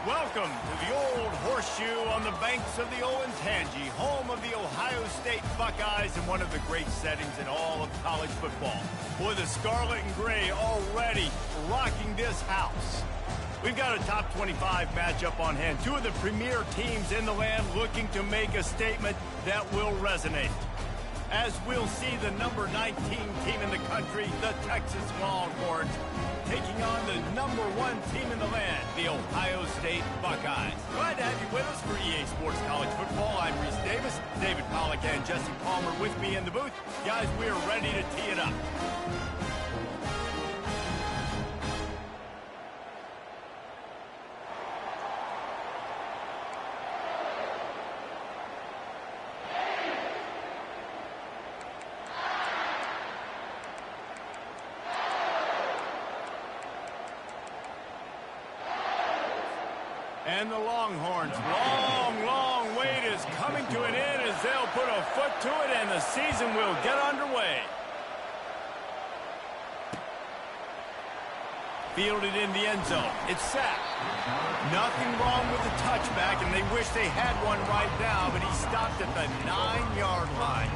Welcome to the Old Horseshoe on the banks of the Olentangy, home of the Ohio State Buckeyes and one of the great settings in all of college football. Boy, the scarlet and gray already rocking this house. We've got a top 25 matchup on hand. Two of the premier teams in the land looking to make a statement that will resonate. As we'll see the number 19 team in the country, the Texas Longhorns, taking on the number 1 team in the land, the Ohio State Buckeyes. Glad to have you with us for EA Sports College Football. I'm Reese Davis, David Pollack and Jesse Palmer with me in the booth. Guys, we are ready to tee it up. And the Longhorns' long wait is coming to an end as they'll put a foot to it and the season will get underway. Fielded in the end zone. It's sacked. Nothing wrong with the touchback, and they wish they had one right now, but he stopped at the 9-yard line.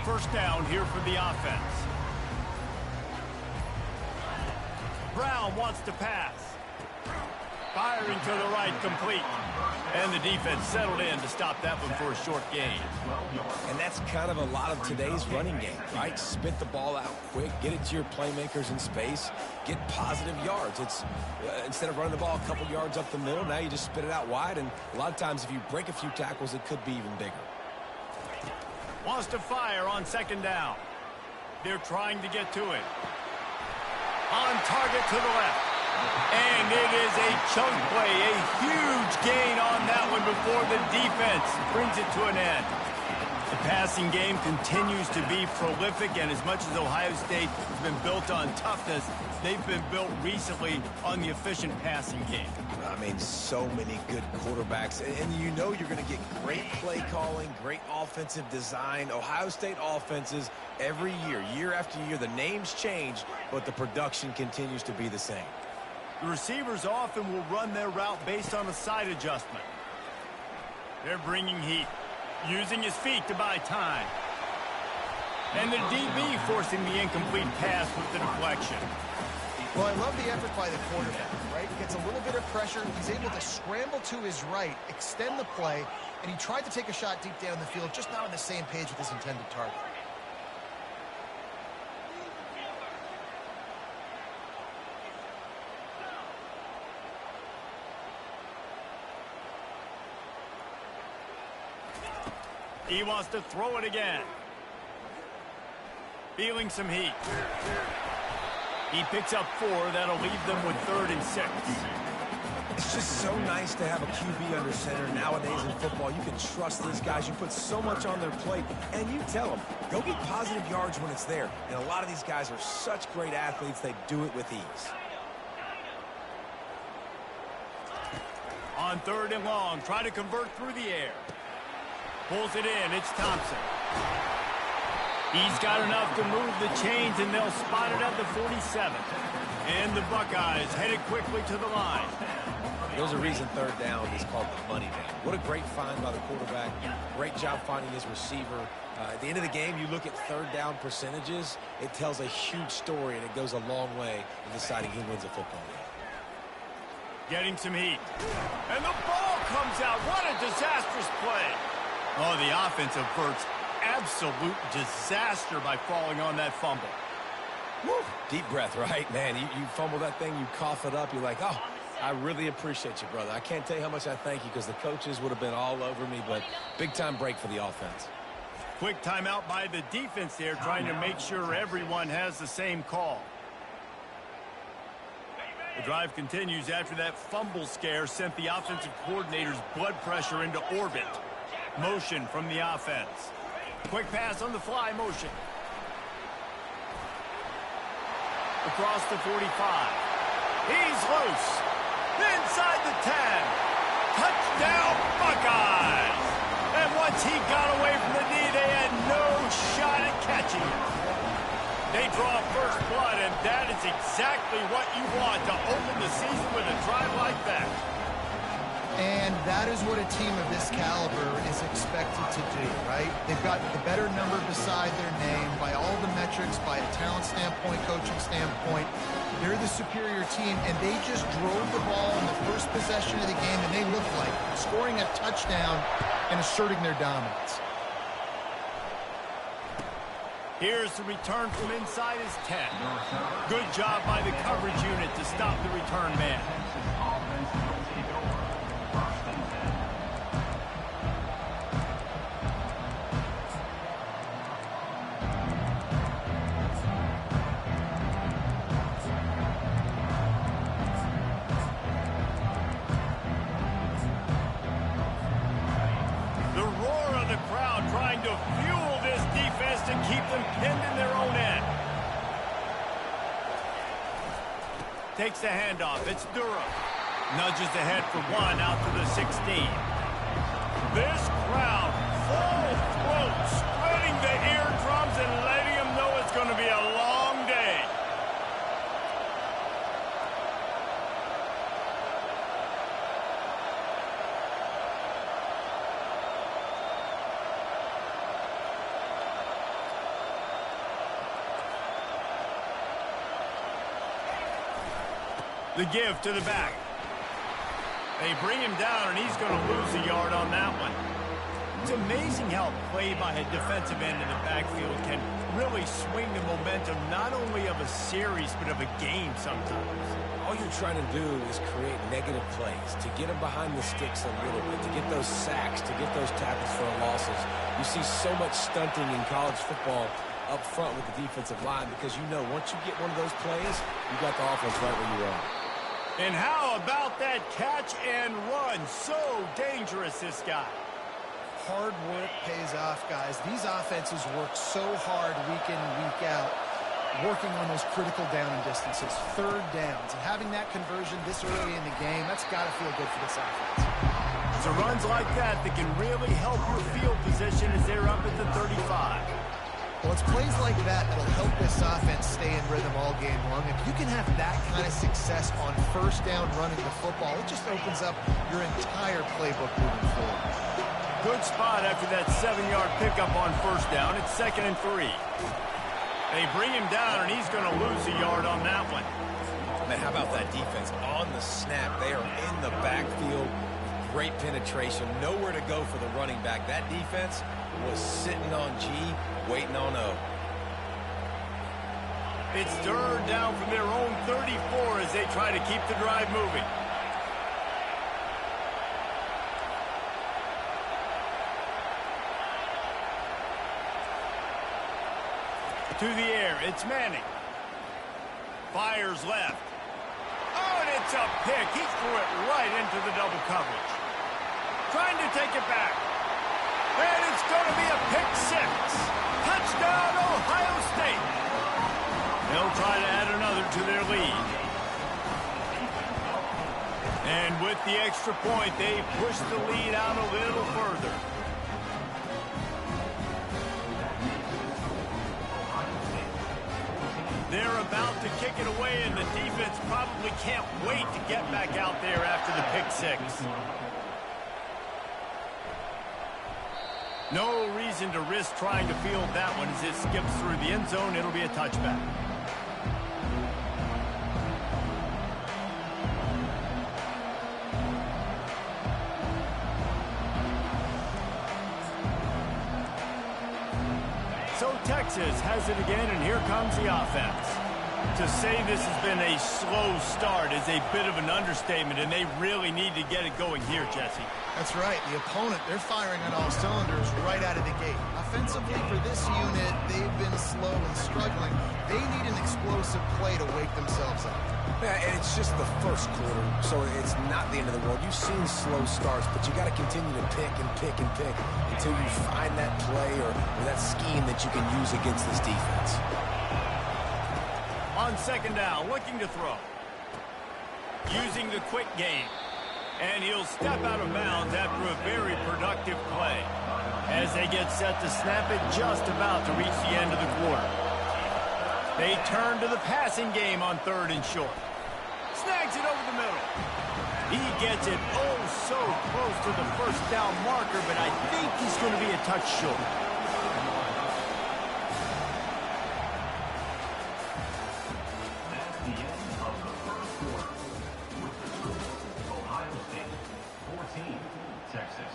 First down here for the offense. Brown wants to pass. Firing to the right, complete. And the defense settled in to stop that one for a short gain. And that's kind of a lot of today's running game, right? Spit the ball out quick, get it to your playmakers in space, get positive yards. It's instead of running the ball a couple yards up the middle, now you just spit it out wide. And a lot of times if you break a few tackles, it could be even bigger. Wants to fire on second down. They're trying to get to it. On target to the left. And it is a chunk play, a huge gain on that one before the defense brings it to an end. The passing game continues to be prolific, and as much as Ohio State has been built on toughness, they've been built recently on the efficient passing game. I mean, so many good quarterbacks, and you know you're going to get great play calling, great offensive design. Ohio State offenses every year, year after year, the names change, but the production continues to be the same. The receivers often will run their route based on a side adjustment. They're bringing heat, using his feet to buy time. And the DB forcing the incomplete pass with the deflection. Well, I love the effort by the quarterback, right? He gets a little bit of pressure. He's able to scramble to his right, extend the play, and he tried to take a shot deep down the field, just not on the same page with his intended target. He wants to throw it again. Feeling some heat. He picks up 4. That'll leave them with 3rd and 6. It's just so nice to have a QB under center. Nowadays in football, you can trust these guys. You put so much on their plate, and you tell them, go get positive yards when it's there. And a lot of these guys are such great athletes, they do it with ease. On 3rd and long, try to convert through the air. Pulls it in. It's Thompson. He's got enough to move the chains, and they'll spot it at the 47. And the Buckeyes headed quickly to the line. There's a reason 3rd down is called the money down. What a great find by the quarterback. Great job finding his receiver. At the end of the game, you look at 3rd down percentages. It tells a huge story, and it goes a long way in deciding who wins a football game. Getting some heat. And the ball comes out. What a disastrous play. Oh, the offense averts absolute disaster by falling on that fumble. Woo. Deep breath, right? Man, you fumble that thing, you cough it up, you're like, oh, I really appreciate you, brother. I can't tell you how much I thank you because the coaches would have been all over me, but big-time break for the offense. Quick timeout by the defense there, trying to make sure everyone has the same call. The drive continues after that fumble scare sent the offensive coordinator's blood pressure into orbit. Motion from the offense. Quick pass on the fly motion. Across the 45. He's loose. Inside the 10. Touchdown, Buckeyes! And once he got away from the knee, they had no shot at catching him. They draw first blood, and that is exactly what you want to open the season with a drive like that. And that is what a team of this caliber is expected to do, right? They've got the better number beside their name by all the metrics, by a talent standpoint, coaching standpoint. They're the superior team, and they just drove the ball in the first possession of the game, and they looked like scoring a touchdown and asserting their dominance. Here's the return from inside his 10. Good job by the coverage unit to stop the return man. Takes the handoff. It's Durham. Nudges ahead for one out to the 16. This crowd, full throat, spreading the eardrums and letting them know it's going to be a long day. The give to the back. They bring him down, and he's going to lose a yard on that one. It's amazing how play by a defensive end in the backfield can really swing the momentum not only of a series, but of a game sometimes. All you're trying to do is create negative plays, to get them behind the sticks a little bit, to get those sacks, to get those tackles for losses. You see so much stunting in college football up front with the defensive line because you know once you get one of those plays, you got the offense right where you are. And how about that catch and run? So dangerous, this guy. Hard work pays off, guys. These offenses work so hard week in and week out, working on those critical down and distances, third downs. And having that conversion this early in the game, that's got to feel good for this offense. It's runs like that that can really help your field position as they're up at the 35. Well, it's plays like that that'll help this offense stay in rhythm all game long. If you can have that kind of success on first down running the football, it just opens up your entire playbook moving forward. Good spot after that 7-yard pickup on first down. It's 2nd and 3. They bring him down, and he's going to lose a yard on that one. Man, how about that defense on the snap? They are in the backfield. Great penetration. Nowhere to go for the running back. That defense was sitting on G, waiting on O. It's third down from their own 34 as they try to keep the drive moving. To the air, it's Manning. Fires left. Oh, and it's a pick. He threw it right into the double coverage. Trying to take it back. And it's going to be a pick six. Touchdown, Ohio State. They'll try to add another to their lead. And with the extra point, they push the lead out a little further. They're about to kick it away, and the defense probably can't wait to get back out there after the pick six. No reason to risk trying to field that one as it skips through the end zone. It'll be a touchback. So Texas has it again, and here comes the offense. To say this has been a slow start is a bit of an understatement, and they really need to get it going here, Jesse. That's right. The opponent, they're firing on all cylinders right out of the gate. Offensively, for this unit, they've been slow and struggling. They need an explosive play to wake themselves up. Yeah, and it's just the first quarter, so it's not the end of the world. You've seen slow starts, but you got to continue to pick and pick and pick until you find that play or that scheme that you can use against this defense. On second down, looking to throw. Using the quick game. And he'll step out of bounds after a very productive play. As they get set to snap it, just about to reach the end of the quarter. They turn to the passing game on 3rd and short. Snags it over the middle. He gets it oh so close to the first down marker, but I think he's going to be a touch short. That's the end of the first quarter. With the score, Ohio State 14, Texas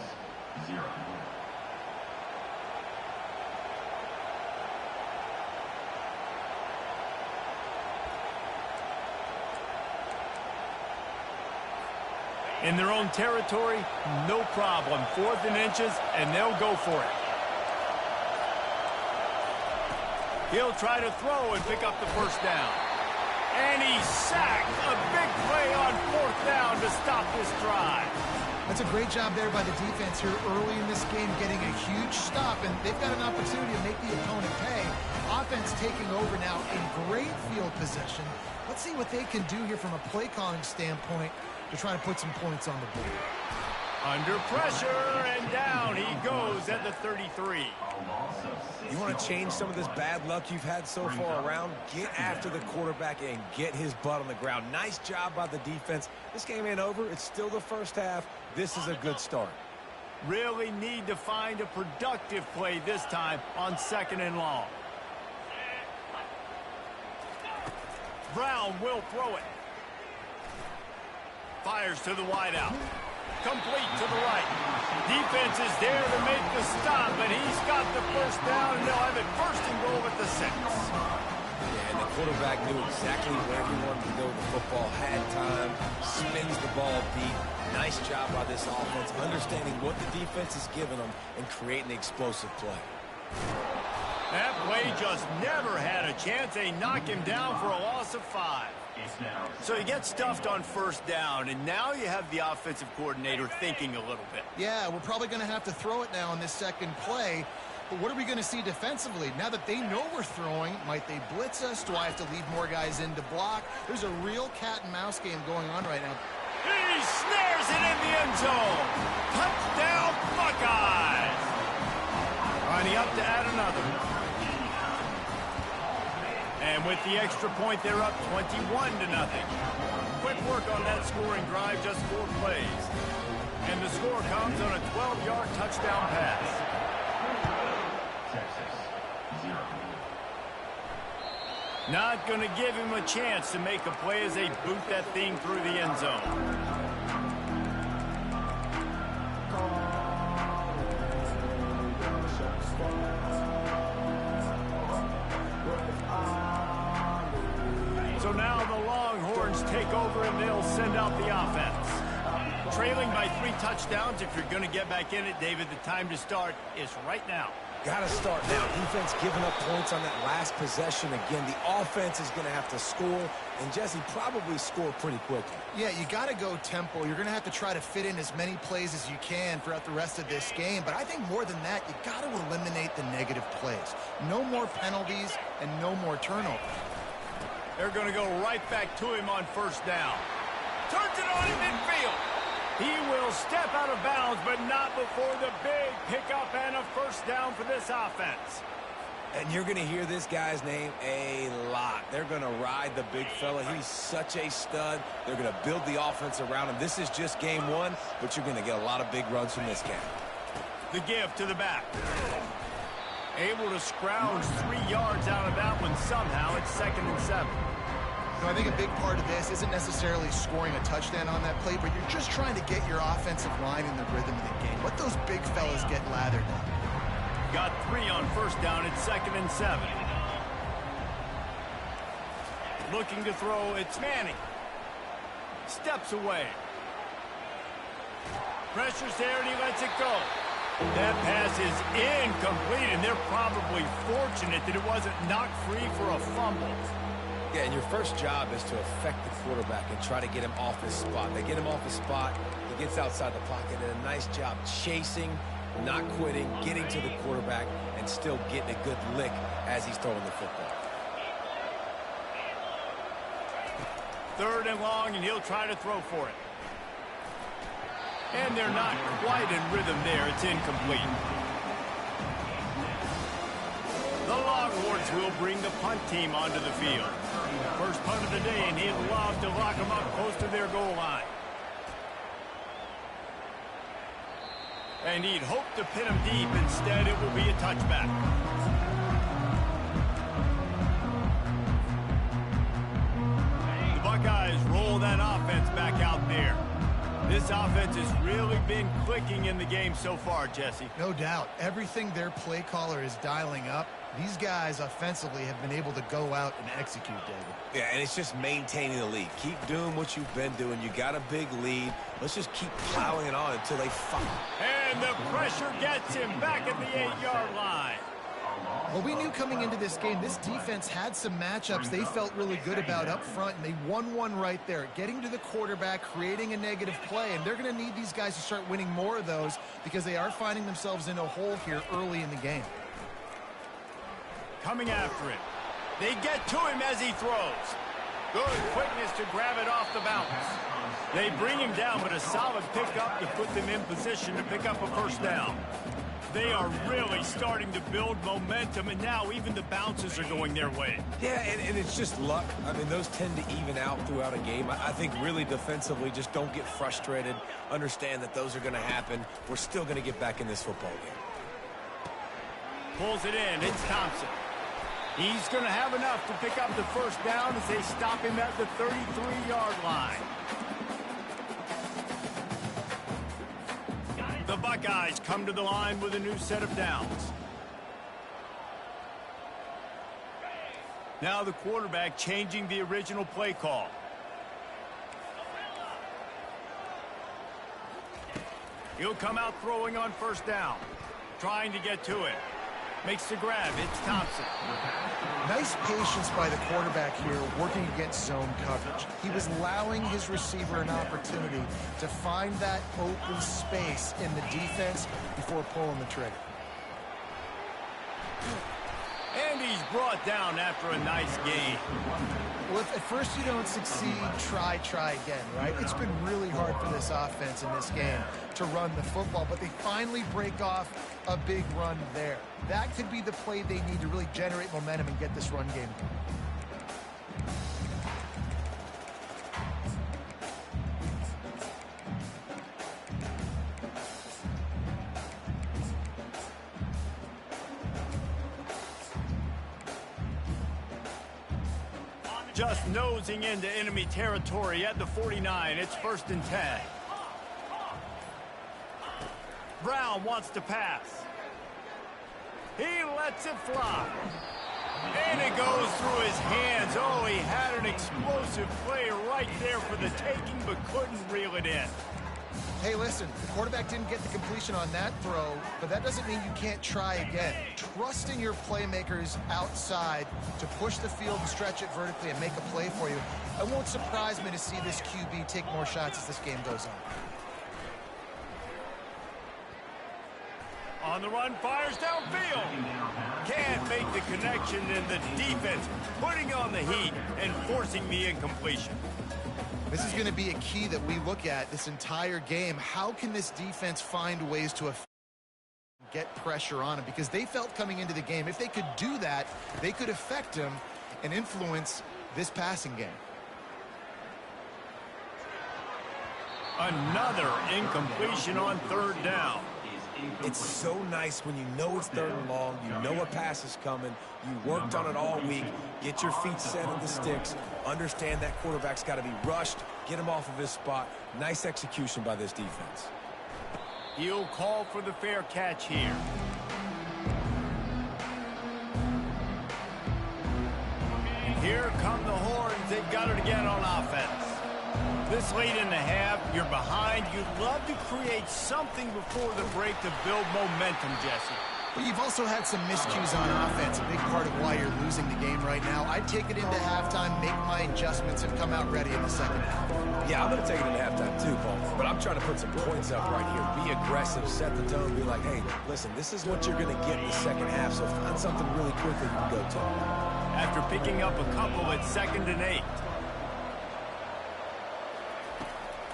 0. In their own territory, no problem. 4th and inches, and they'll go for it. He'll try to throw and pick up the first down. And he's sacked. A big play on 4th down to stop this drive. That's a great job there by the defense here early in this game, getting a huge stop, and they've got an opportunity to make the opponent pay. Offense taking over now in great field possession. Let's see what they can do here from a play calling standpoint to try to put some points on the board. Under pressure, and down he goes at the 33. You want to change some of this bad luck you've had so far around? Get after the quarterback and get his butt on the ground. Nice job by the defense. This game ain't over. It's still the first half. This is a good start. Really need to find a productive play this time on 2nd and long. Brown will throw it. Fires to the wideout. Complete to the right. Defense is there to make the stop, but he's got the first down, and they'll have it 1st and goal at the 6. Yeah, and the quarterback knew exactly where he wanted to go with the football, had time, spins the ball deep. Nice job by this offense, understanding what the defense is giving them and creating the explosive play. That play just never had a chance. They knock him down for a loss of 5. So you get stuffed on 1st down, and now you have the offensive coordinator thinking a little bit. Yeah, we're probably going to have to throw it now in this 2nd play. But what are we going to see defensively? Now that they know we're throwing, might they blitz us? Do I have to leave more guys in to block? There's a real cat-and-mouse game going on right now. He snares it in the end zone. Touchdown, Buckeyes. Lining up to add another. And with the extra point, they're up 21-0. Quick work on that scoring drive, just 4 plays. And the score comes on a 12-yard touchdown pass. Texas 0. Not going to give him a chance to make a play as they boot that thing through the end zone. So now the Longhorns take over and they'll send out the offense. Trailing by 3 touchdowns, if you're going to get back in it, David, the time to start is right now. Got to start now. Defense giving up points on that last possession. Again, the offense is going to have to score, and Jesse probably score pretty quickly. Yeah, you got to go tempo. You're going to have to try to fit in as many plays as you can throughout the rest of this game. But I think more than that, you got to eliminate the negative plays. No more penalties and no more turnovers. They're going to go right back to him on 1st down. Turns it on in midfield. He will step out of bounds, but not before the big pickup and a 1st down for this offense. And you're going to hear this guy's name a lot. They're going to ride the big fella. He's such a stud. They're going to build the offense around him. This is just game 1, but you're going to get a lot of big runs from this guy. The give to the back. Able to scrounge 3 yards out of that one somehow. It's 2nd and 7. You know, I think a big part of this isn't necessarily scoring a touchdown on that play, but you're just trying to get your offensive line in the rhythm of the game. Let those big fellas get lathered up. Got 3 on 1st down. It's 2nd and 7. Looking to throw. It's Manning. Steps away. Pressure's there, and he lets it go. That pass is incomplete, and they're probably fortunate that it wasn't knocked free for a fumble. Yeah, and your first job is to affect the quarterback and try to get him off his spot. They get him off his spot. He gets outside the pocket, and a nice job chasing, not quitting, getting to the quarterback, and still getting a good lick as he's throwing the football. 3rd and long, and he'll try to throw for it. And they're not quite in rhythm there. It's incomplete. The Longhorns will bring the punt team onto the field. First punt of the day, and he'd love to lock them up close to their goal line. And he'd hope to pin them deep. Instead, it will be a touchback. The Buckeyes roll that offense back out there. This offense has really been clicking in the game so far, Jesse. No doubt. Everything their play caller is dialing up, these guys offensively have been able to go out and execute, David. Yeah, and it's just maintaining the lead. Keep doing what you've been doing. You got a big lead. Let's just keep plowing it on until they fall. And the pressure gets him back at the 8-yard line. Well, we knew coming into this game, this defense had some matchups they felt really good about up front, and they won one right there. Getting to the quarterback, creating a negative play, and they're going to need these guys to start winning more of those because they are finding themselves in a hole here early in the game. Coming after him. They get to him as he throws. Good quickness to grab it off the bounce. They bring him down, but a solid pickup to put them in position to pick up a first down. They are really starting to build momentum, and now even the bounces are going their way. Yeah, and it's just luck. I mean, those tend to even out throughout a game. I think really defensively, just don't get frustrated. Understand that those are going to happen. We're still going to get back in this football game. Pulls it in. It's Thompson. He's going to have enough to pick up the first down as they stop him at the 33-yard line. The Buckeyes come to the line with a new set of downs. Now the quarterback changing the original play call. He'll come out throwing on first down. Trying to get to it. Makes the grab. It's Thompson. Nice patience by the quarterback here working against zone coverage. He was allowing his receiver an opportunity to find that open space in the defense before pulling the trigger. And he's brought down after a nice gain. Well, if at first you don't succeed, try again, right? It's been really hard for this offense in this game to run the football, but they finally break off a big run there. That could be the play they need to really generate momentum and get this run game going. Just nosing into enemy territory at the 49. It's 1st and 10. Brown wants to pass. He lets it fly. And it goes through his hands. Oh, he had an explosive play right there for the taking, but couldn't reel it in. Hey, listen, the quarterback didn't get the completion on that throw, but that doesn't mean you can't try again. Trusting your playmakers outside to push the field and stretch it vertically and make a play for you. It won't surprise me to see this QB take more shots as this game goes on. On the run, fires downfield. Can't make the connection, and the defense putting on the heat and forcing the incompletion. This is going to be a key that we look at this entire game. How can this defense find ways to get pressure on him? Because they felt coming into the game, if they could do that, they could affect him and influence this passing game. Another incompletion on 3rd down. It's so nice when you know it's 3rd and long, you know a pass is coming, you worked on it all week, get your feet set in the sticks, understand that quarterback's got to be rushed, get him off of his spot. Nice execution by this defense. He'll call for the fair catch here. And here come the Horns. They've got it again on offense. This late in the half, you're behind. You'd love to create something before the break to build momentum, Jesse. But you've also had some miscues on offense, a big part of why you're losing the game right now. I'd take it into halftime, make my adjustments, and come out ready in the second half. Yeah, I'm going to take it into halftime too, Paul. But I'm trying to put some points up right here. Be aggressive, set the tone, be like, hey, listen, this is what you're going to get in the second half, so find something really quick that you can go to. After picking up a couple at 2nd and 8.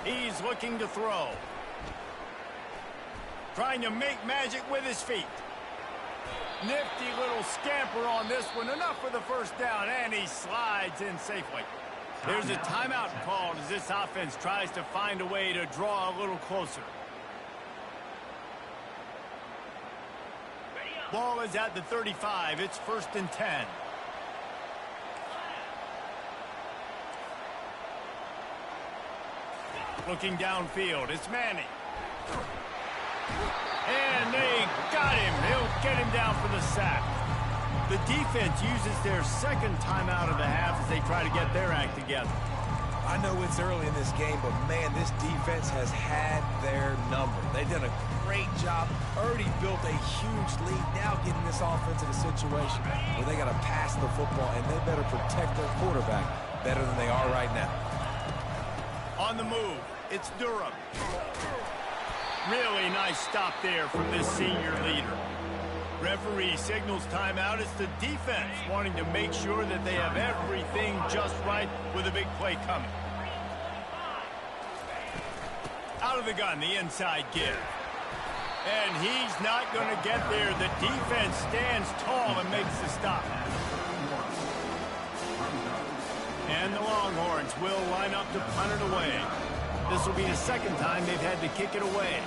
He's looking to throw. trying to make magic with his feet. Nifty little scamper on this one. Enough for the first down, and he slides in safely. There's a timeout called as this offense tries to find a way to draw a little closer. Ball is at the 35. It's 1st and 10. Looking downfield, it's Manning. And they got him. He'll get him down for the sack. The defense uses their second timeout of the half as they try to get their act together. I know it's early in this game, but man, this defense has had their number. They've done a great job, already built a huge lead, now getting this offense in a situation where they got to pass the football, and they better protect their quarterback better than they are right now. On the move, it's Durham. Really nice stop there from this senior leader. Referee signals timeout. It's the defense wanting to make sure that they have everything just right with a big play coming. Out of the gun, the inside give. And he's not going to get there. The defense stands tall and makes the stop. And the Longhorns will line up to punt it away. This will be the second time they've had to kick it away.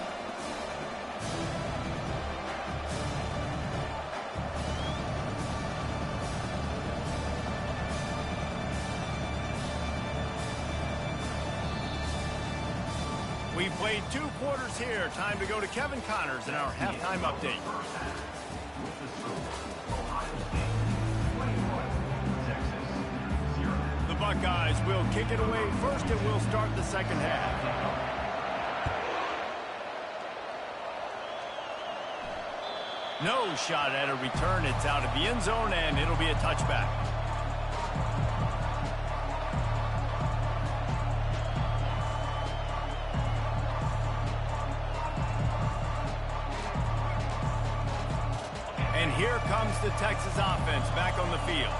We've played 2 quarters here. Time to go to Kevin Connors in our halftime update. The Buckeyes will kick it away first, and we'll start the second half. No shot at a return. It's out of the end zone, and it'll be a touchback. And here comes the Texas offense back on the field.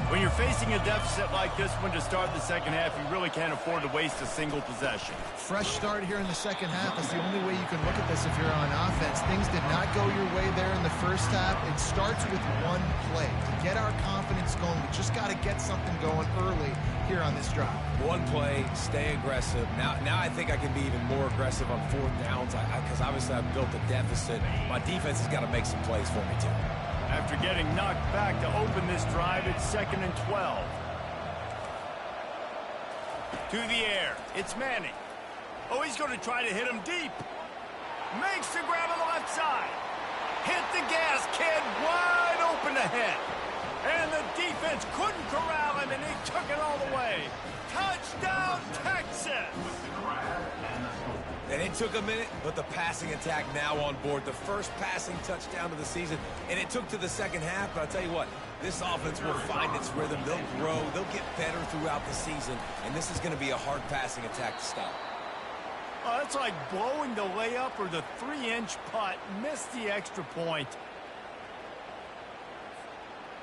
When you're facing a deficit like this one to start the second half, you really can't afford to waste a single possession. Fresh start here in the second half is the only way you can look at this if you're on offense. Things did not go your way there in the first half. It starts with one play. To get our confidence going, we just got to get something going early here on this drive. One play, stay aggressive. Now I think I can be even more aggressive on 4th downs because obviously I've built a deficit. My defense has got to make some plays for me too. After getting knocked back to open this drive, it's 2nd and 12. To the air, it's Manning. Oh, he's going to try to hit him deep. Makes the grab on the left side. Hit the gas, kid, wide open ahead. And the defense couldn't corral him, and he took it all the way. Touchdown, Texas! And it took a minute, but the passing attack now on board. The first passing touchdown of the season, and it took to the second half. But I'll tell you what, this offense will find its rhythm. They'll grow. They'll get better throughout the season, and this is going to be a hard passing attack to stop. Oh, that's like blowing the layup or the 3-inch putt. Missed the extra point.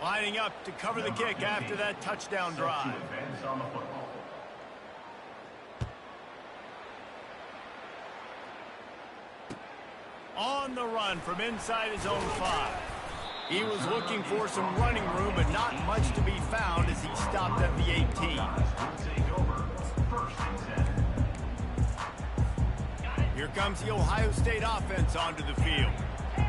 Lining up to cover the kick after that touchdown drive. On the run from inside his own 5. He was looking for some running room, but not much to be found as he stopped at the 18. Here comes the Ohio State offense onto the field.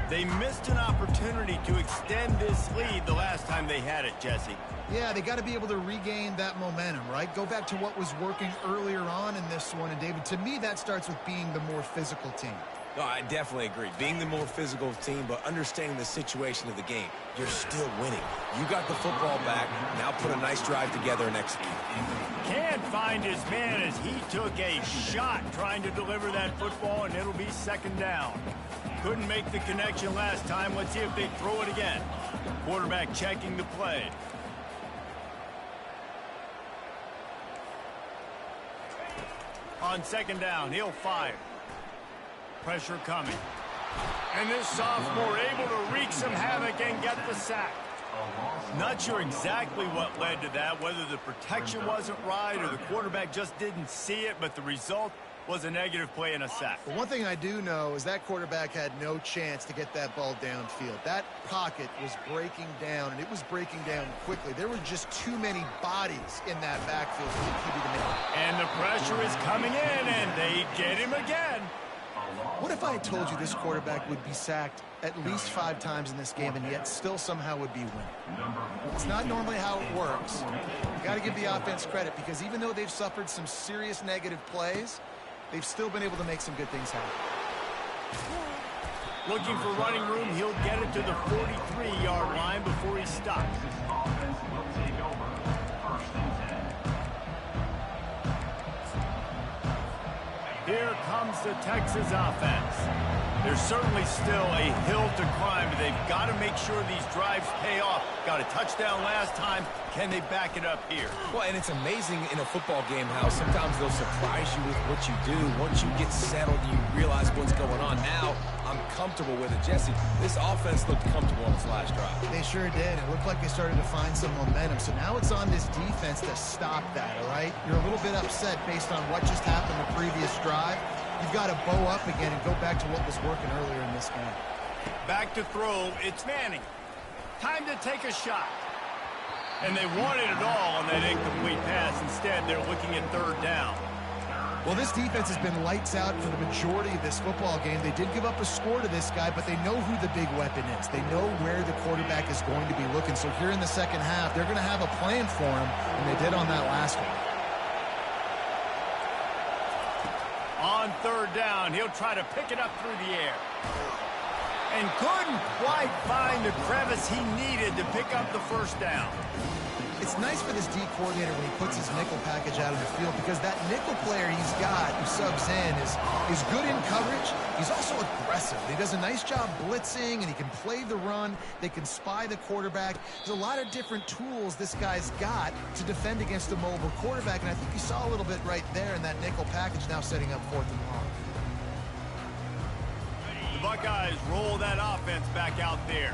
They missed an opportunity to extend this lead the last time they had it, Jesse. Yeah, they got to be able to regain that momentum, right? Go back to what was working earlier on in this one. And, David, to me, that starts with being the more physical team. No, I definitely agree. Being the more physical team, but understanding the situation of the game. You're still winning. You got the football back. Now put a nice drive together and execute. Can't find his man as he took a shot trying to deliver that football, and it'll be 2nd down. Couldn't make the connection last time. Let's see if they throw it again. Quarterback checking the play. On 2nd down, he'll fire. Pressure coming. And this sophomore able to wreak some havoc and get the sack. Not sure exactly what led to that, whether the protection wasn't right or the quarterback just didn't see it, but the result, was a negative play and a sack. But one thing I do know is that quarterback had no chance to get that ball downfield. That pocket was breaking down, and it was breaking down quickly. There were just too many bodies in that backfield for the QB to make it. And the pressure is coming in, and they get him again. What if I had told you this quarterback would be sacked at least 5 times in this game and yet still somehow would be winning? It's not normally how it works. You got to give the offense credit because even though they've suffered some serious negative plays, they've still been able to make some good things happen. Looking for running room, he'll get it to the 43-yard line before he stops. This offense will take over. First and 10. Here comes the Texas offense. There's certainly still a hill to climb, but they've got to make sure these drives pay off. Got a touchdown last time. Can they back it up here? Well, and it's amazing in a football game how sometimes they'll surprise you with what you do. Once you get settled, you realize what's going on. Now, I'm comfortable with it. Jesse, this offense looked comfortable on its last drive. They sure did. It looked like they started to find some momentum. So now it's on this defense to stop that, all right? You're a little bit upset based on what just happened the previous drive. You've got to bow up again and go back to what was working earlier in this game. Back to throw. It's Manning. Time to take a shot. And they wanted it all on that incomplete pass. Instead, they're looking at 3rd down. Well, this defense has been lights out for the majority of this football game. They did give up a score to this guy, but they know who the big weapon is. They know where the quarterback is going to be looking. So here in the second half, they're going to have a plan for him, and they did on that last one. On 3rd down, he'll try to pick it up through the air. And couldn't quite find the crevice he needed to pick up the 1st down. It's nice for this D coordinator when he puts his nickel package out in the field because that nickel player he's got who subs in is good in coverage. He's also aggressive. He does a nice job blitzing, and he can play the run. They can spy the quarterback. There's a lot of different tools this guy's got to defend against a mobile quarterback, and I think you saw a little bit right there in that nickel package now setting up 4th and long. The Buckeyes roll that offense back out there.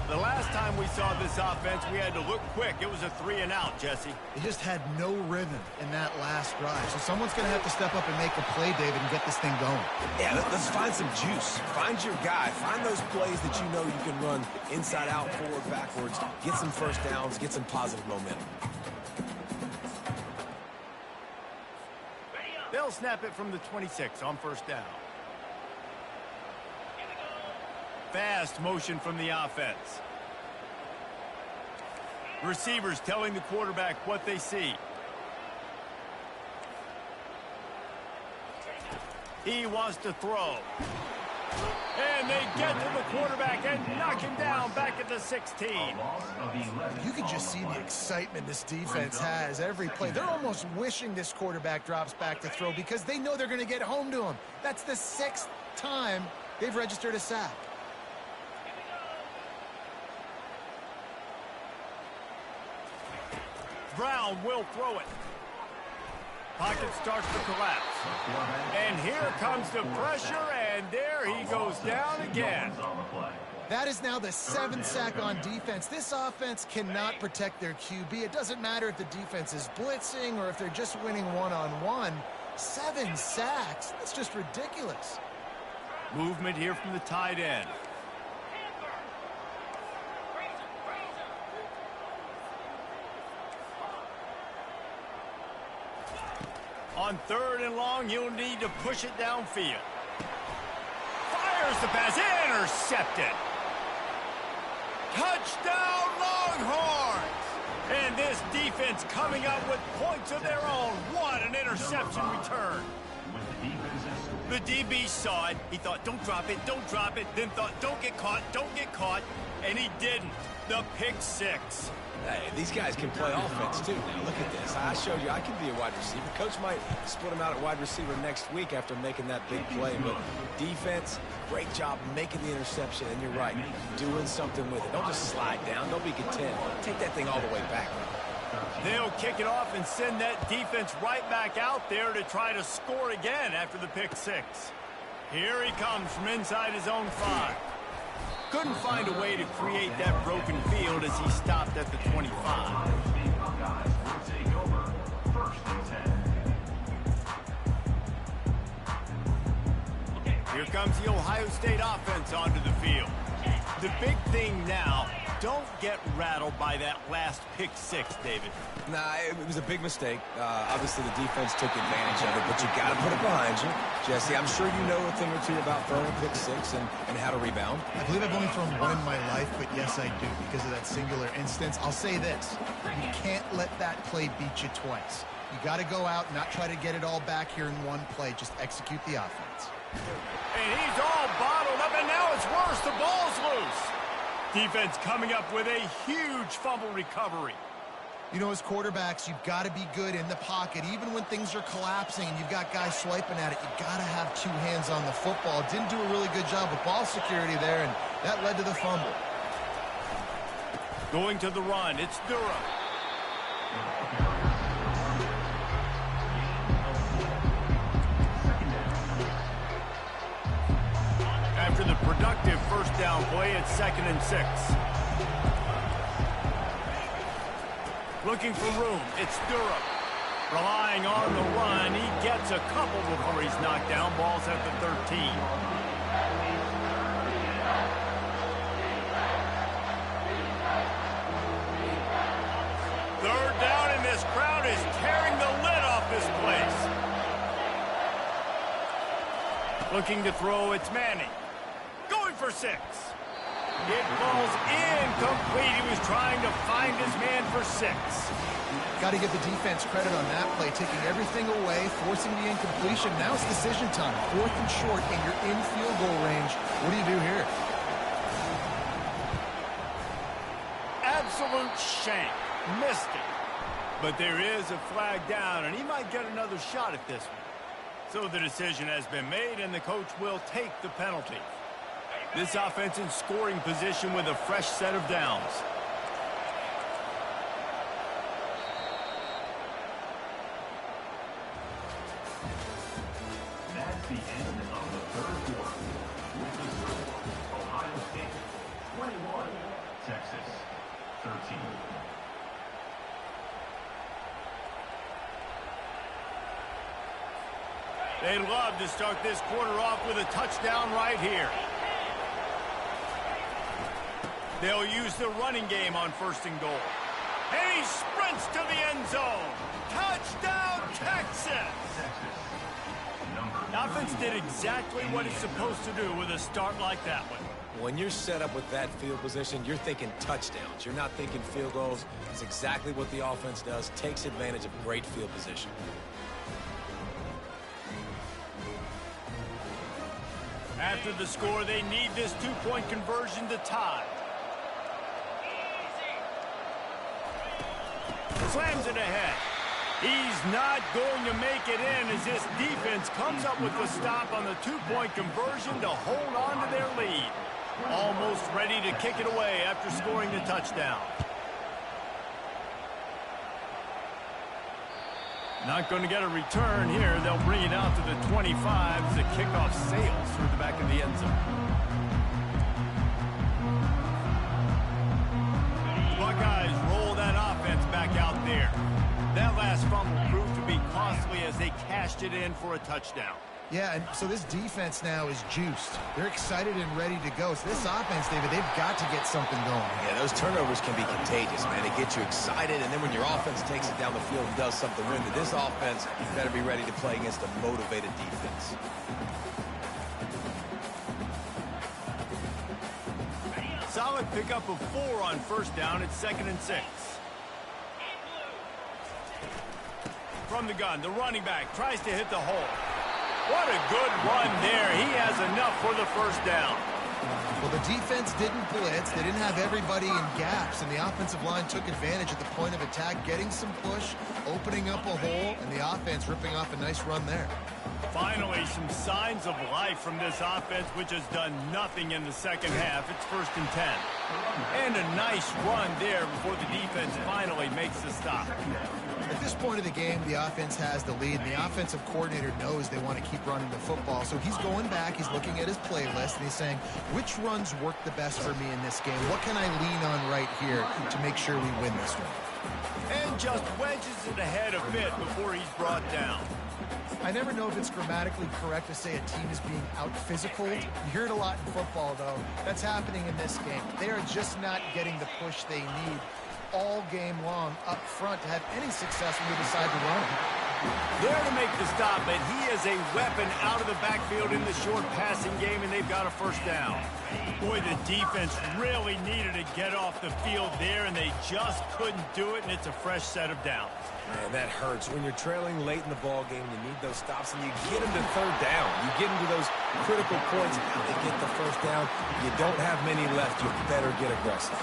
The last time we saw this offense, we had to look quick. It was a 3-and-out, Jesse. They just had no rhythm in that last drive. So someone's going to have to step up and make a play, David, and get this thing going. Yeah, let's find some juice. Find your guy. Find those plays that you know you can run inside out, forward, backwards. Get some 1st downs. Get some positive momentum. They'll snap it from the 26 on 1st down. Fast motion from the offense. Receivers telling the quarterback what they see. He wants to throw. And they get to the quarterback and knock him down back at the 16. You can just see the excitement this defense has every play. They're almost wishing this quarterback drops back to throw because they know they're going to get home to him. That's the 6th time they've registered a sack. Brown will throw it. Pocket starts to collapse. And here comes the pressure, and there he goes down again. That is now the 7th sack on defense. This offense cannot protect their QB. It doesn't matter if the defense is blitzing or if they're just winning one-on-one. 7 sacks. That's just ridiculous. Movement here from the tight end. On 3rd and long, you'll need to push it downfield. Fires the pass, intercepted. Touchdown, Longhorns! And this defense coming up with points of their own. What an interception return. The DB saw it. He thought, don't drop it, don't drop it. Then thought, don't get caught, and he didn't. The pick 6. Hey, these guys can play offense, too. Now, look at this. I showed you I can be a wide receiver. Coach might split him out at wide receiver next week after making that big play. But defense, great job making the interception. And you're right, doing something with it. Don't just slide down. Don't be content. Take that thing all the way back. They'll kick it off and send that defense right back out there to try to score again after the pick 6. Here he comes from inside his own 5. Couldn't find a way to create that broken field as he stopped at the 25. comes the Ohio State offense onto the field. The big thing now, don't get rattled by that last pick six, David. Nah, it was a big mistake. Obviously, the defense took advantage of it, but you got to put it behind you. Jesse, I'm sure you know a thing or two about throwing a pick six and how to rebound. I believe I've only thrown one in my life, but yes, I do, because of that singular instance. I'll say this. You can't let that play beat you twice. You got to go out and not try to get it all back here in one play. Just execute the offense. And he's all bottled up, and now it's worse. The ball's loose. Defense coming up with a huge fumble recovery. You know, as quarterbacks, you've got to be good in the pocket. Even when things are collapsing and you've got guys swiping at it, you've got to have two hands on the football. Didn't do a really good job with ball security there, and that led to the fumble. Going to the run, it's Durham. After the productive first down play, it's 2nd and 6. Looking for room, it's Durham. Relying on the run, he gets a couple before he's knocked down. Ball's at the 13. Third down, and this crowd is tearing the lid off this place. Looking to throw, it's Manning. Going for 6. It falls incomplete. He was trying to find his man for 6. Got to give the defense credit on that play, taking everything away, forcing the incompletion. Now it's decision time. 4th and short, and you're in field goal range. What do you do here? Absolute shank. Missed it. But there is a flag down, and he might get another shot at this one. So the decision has been made, and the coach will take the penalty. This offense in scoring position with a fresh set of downs. That's the end of the third quarter. With the score, Ohio State 21, Texas 13. They love to start this quarter off with a touchdown right here. They'll use the running game on 1st and goal. And he sprints to the end zone. Touchdown, Texas! The offense did exactly what it's supposed to do with a start like that one. When you're set up with that field position, you're thinking touchdowns. You're not thinking field goals. It's exactly what the offense does. Takes advantage of great field position. After the score, they need this two-point conversion to tie. Slams it ahead. He's not going to make it in as this defense comes up with the stop on the two-point conversion to hold on to their lead. Almost ready to kick it away after scoring the touchdown. Not going to get a return here. They'll bring it out to the 25 as the kickoff sails through the back of the end zone. Buckeyes roll that offense back out there. That last fumble proved to be costly as they cashed it in for a touchdown. Yeah, and so this defense now is juiced. They're excited and ready to go. So this offense, David, they've got to get something going. Yeah, those turnovers can be contagious, man. They get you excited, and then when your offense takes it down the field and does something with it, this offense, you better be ready to play against a motivated defense. Solid pickup of 4 on 1st down. It's 2nd and 6. From the gun, the running back tries to hit the hole. What a good run there. He has enough for the 1st down. Well, the defense didn't blitz. They didn't have everybody in gaps, and the offensive line took advantage at the point of attack, getting some push, opening up a hole, and the offense ripping off a nice run there. Finally, some signs of life from this offense, which has done nothing in the second half. It's 1st and 10. And a nice run there before the defense finally makes the stop. At this point of the game, the offense has the lead, and the offensive coordinator knows they want to keep running the football. So he's going back, he's looking at his playlist, and he's saying, which runs work the best for me in this game? What can I lean on right here to make sure we win this one? And just wedges it ahead a bit before he's brought down. I never know if it's grammatically correct to say a team is being out-physicaled. You hear it a lot in football, though. That's happening in this game. They are just not getting the push they need all game long up front to have any success when they decide to run. There to make the stop, but he is a weapon out of the backfield in the short passing game, and they've got a first down. Boy, the defense really needed to get off the field there, and they just couldn't do it, and it's a fresh set of downs. Man, that hurts. When you're trailing late in the ball game, you need those stops, and you get them to third down. You get them to those critical points, and they get the first down. You don't have many left. You better get aggressive.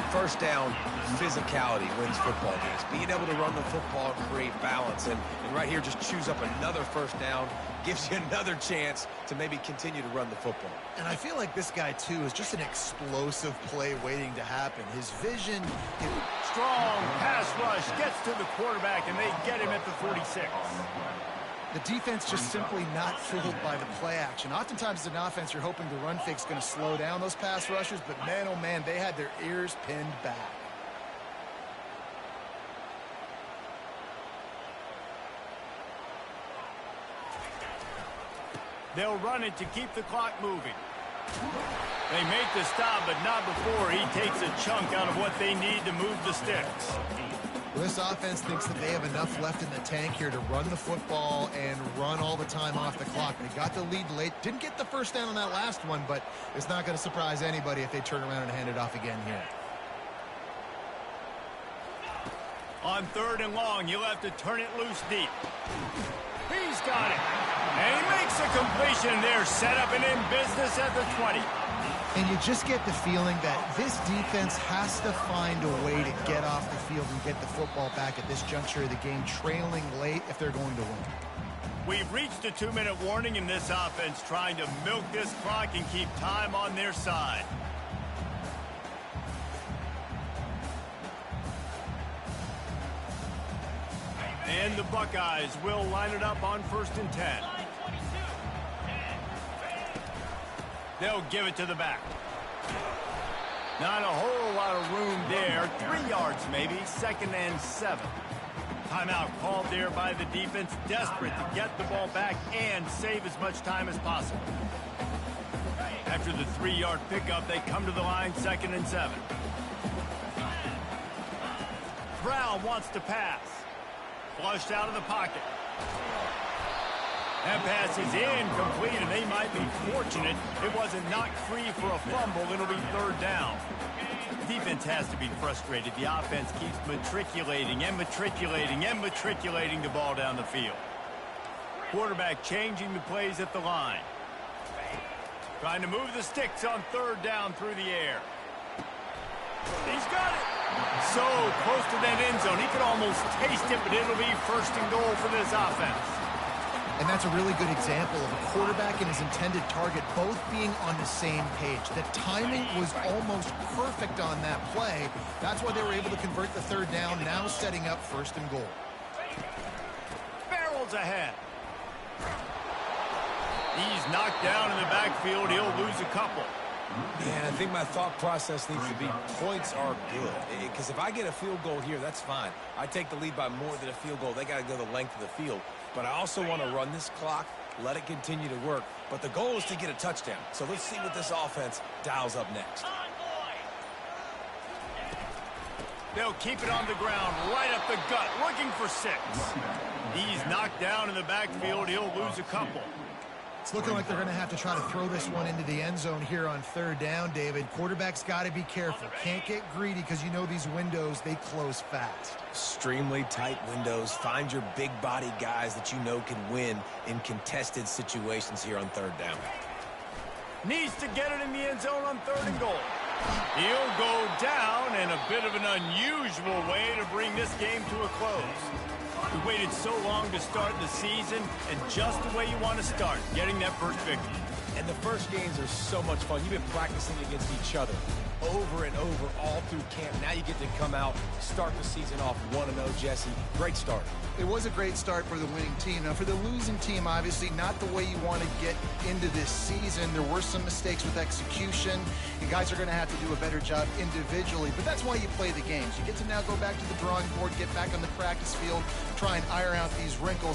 First down, physicality wins football games. Being able to run the football and create balance. And right here, just choose up another first down, gives you another chance to maybe continue to run the football. And I feel like this guy, too, is just an explosive play waiting to happen. His vision... Strong pass rush gets to the quarterback, and they get him at the 46. The defense just simply not fooled by the play action. Oftentimes as an offense, you're hoping the run fake's going to slow down those pass rushers, but man, oh man, they had their ears pinned back. They'll run it to keep the clock moving. They make the stop, but not before he takes a chunk out of what they need to move the sticks. Well, this offense thinks that they have enough left in the tank here to run the football and run all the time off the clock. They got the lead late. Didn't get the first down on that last one, but it's not going to surprise anybody if they turn around and hand it off again here. On third and long, you'll have to turn it loose deep. He's got it. And he makes a completion there, set up and in business at the 20. And you just get the feeling that this defense has to find a way to get off the field and get the football back at this juncture of the game, trailing late if they're going to win. We've reached a 2-minute warning in this offense, trying to milk this clock and keep time on their side. And the Buckeyes will line it up on 1st and 10. They'll give it to the back. Not a whole lot of room there. 3 yards maybe, 2nd and 7. Timeout called there by the defense, desperate to get the ball back and save as much time as possible. After the 3-yard pickup, they come to the line, 2nd and 7. Brown wants to pass. Flushed out of the pocket. That pass is incomplete, and they might be fortunate it wasn't knocked free for a fumble. It'll be 3rd down. Defense has to be frustrated. The offense keeps matriculating and matriculating and matriculating the ball down the field. Quarterback changing the plays at the line. Trying to move the sticks on 3rd down through the air. He's got it. So close to that end zone. He could almost taste it, but it'll be 1st and goal for this offense. And that's a really good example of a quarterback and his intended target both being on the same page. The timing was almost perfect on that play. That's why they were able to convert the 3rd down, now setting up 1st and goal. Barrels ahead. He's knocked down in the backfield. He'll lose a couple. Yeah, I think my thought process needs to be points are good. Because if I get a field goal here, that's fine. I take the lead by more than a field goal. They got to go the length of the field. But I also want to run this clock, let it continue to work. But the goal is to get a touchdown. So let's see what this offense dials up next. They'll keep it on the ground, right up the gut, looking for 6. He's knocked down in the backfield. He'll lose a couple. It's looking like they're going to have to try to throw this one into the end zone here on 3rd down, David. Quarterback's got to be careful. Can't get greedy because you know these windows, they close fast. Extremely tight windows. Find your big body guys that you know can win in contested situations here on 3rd down. Needs to get it in the end zone on 3rd and goal. He'll go down in a bit of an unusual way to bring this game to a close. We waited so long to start the season, and just the way you want to start, getting that first victory. And the first games are so much fun. You've been practicing against each other over and over all through camp. Now you get to come out, start the season off 1-0, Jesse. Great start. It was a great start for the winning team. Now, for the losing team, obviously not the way you want to get into this season. There were some mistakes with execution, and guys are going to have to do a better job individually. But that's why you play the games. You get to now go back to the drawing board, get back on the practice field, try and iron out these wrinkles.